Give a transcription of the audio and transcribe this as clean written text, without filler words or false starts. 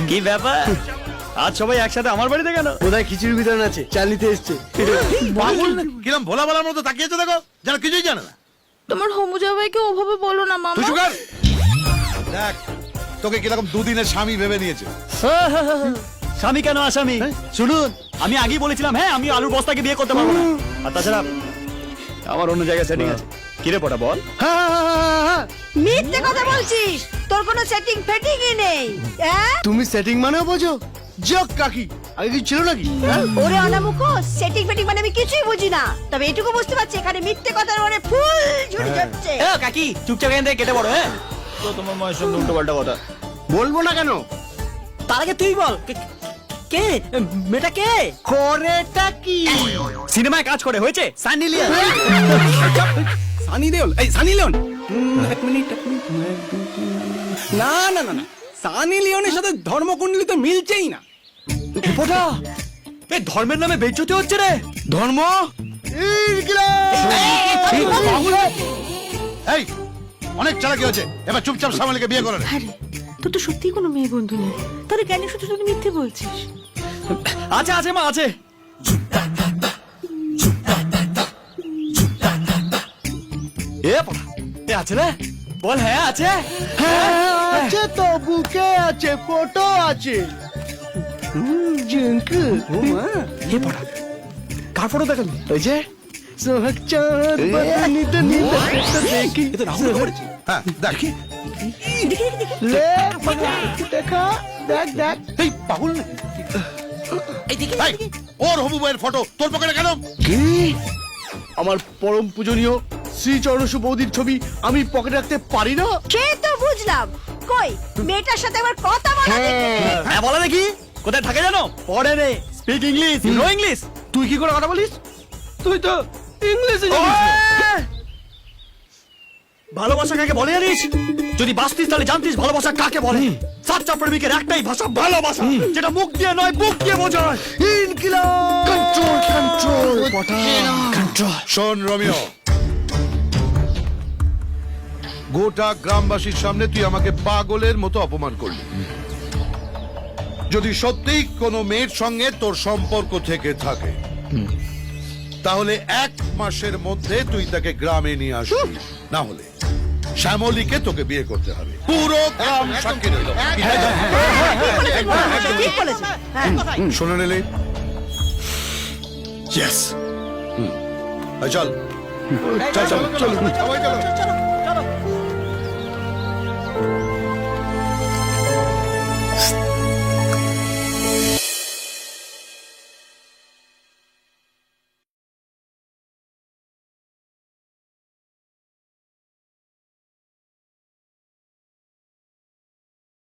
কি ব্যাপার আজ সবাই একসাথে আমার বাড়িতে কেন? বোধহয় খিচুড়ি বিতরণ আছে, চাল নিতে এসছে। কিরম ভোলা বলার মতো তাকিয়েছে দেখো, যেন কিছুই জানে না। তোমার হমু জামাইকে ওভাবে বলো না তুই মামা। সুগার দেখ তোকে কিরকম দুদিনের স্বামী ভেবে নিয়েছে। স্বামী কেন আসামি? শুনুন, আমি আগেই বলেছিলাম হ্যাঁ আমি আলুর বস্তাকে বিয়ে করতে পারবো না। আর তাছাড়া আমার অন্য জায়গায় সেটিং আছে। কিরে পটা বল। মিথ্যে কথা বলছিস, তোর কোনো সেটিং ফেটিংই নেই। তুমি সেটিং মানেও বোঝো? জক কাকি, আগে কি ছিল নাকি? ওরে অনামুখ, সেটিং ফেটিং মানে আমি কিছুই বুঝি না। তবে এটুকু বুঝতে পারছি এখানে মিথ্যে কথার মানে ফুল ঝুড়ি যাচ্ছে। কাকি চুপচাপ এখান থেকে কেটে পড়ো। হ্যাঁ তো তোমার মায়ের সঙ্গে উল্টো পাল্টা কথা বলবো না কেন? তার আগে তুই বল কে মেয়েটা কে? করেটা কি? সিনেমায় কাজ করে হয়েছে সানি লিওন। সানি দেওল? এই সানি লিওন? এক মিনিট। না না না না, সানি লিওনের সাথে ধর্মকুণ্ডলী তো মিলছেই না। পটা এই ধর্মের নামে বেজ্জতি হচ্ছে রে। ধর্ম এই অনেক চালাকি হয়েছে, এবার চুপচাপ সামালিকে বিয়ে করে নে। আরে তোর তো সত্যি কোনো মেয়ে বন্ধু নেই, তাহলে কেন শুধু শুধু মিথ্যে বলছিস? আছে আছে মা আছে। এ পটা এ আছে রে, বল হ্যাঁ আছে। আছে তো, বুকে আছে, ফটো আছে। জিঙ্কু এ পটা কার ফটো দেখালি? ওই যে সোহাগ চাঁদ বাদনি দনি দেখি এ তো রাহুল করেছে। হ্যাঁ দেখ লে দেখা, দেখ দেখ। এই পাগল নাকি? এই, ওর হবু বউয়ের ফটো তোর পকেটে কেন? কি? আমার পরম পূজনীয় শ্রী চরণসু বৌদির ছবি আমি পকেটে রাখতে পারি না? সে তো বুঝলাম, কই মেয়েটার সাথে আবার কথা বলা দেখি। হ্যাঁ বলা দেখি কোথায় থাকে জানো? পড়ে রে, স্পিক ইংলিশ, নো ইংলিশ। তুই কি করে কথা বলিস? তুই তো ইংলিশে জানিস না। ভালোবাসা কাকে বলে জানিস? যদি বাঁচতিস তাহলে জানতিস ভালোবাসা কাকে বলে। সাচ্চা প্রেমিকের একটাই ভাষা ভালোবাসা, যেটা মুখ দিয়ে নয় বুক দিয়ে বোঝায়। ইনকিলাব কন্ট্রোল কন্ট্রোল কন্ট্রোল। শোন রমিও, গোটা গ্রামবাসীর সামনে তুই আমাকে পাগলের মতো অপমান করলি। যদি সত্যিই কোনো মেয়ের সঙ্গে তোর সম্পর্ক থেকে থাকে তাহলে 1 মাসের মধ্যে তুই তাকে গ্রামে নিয়ে আসবি, না হলে শ্যামলীকে তোকে বিয়ে করতে হবে। পুরো গ্রাম সাক্ষী রইল। ঠিক বলেছে। শোনা নিলি? ইয়েস। চল চল চল চল সবাই চলো।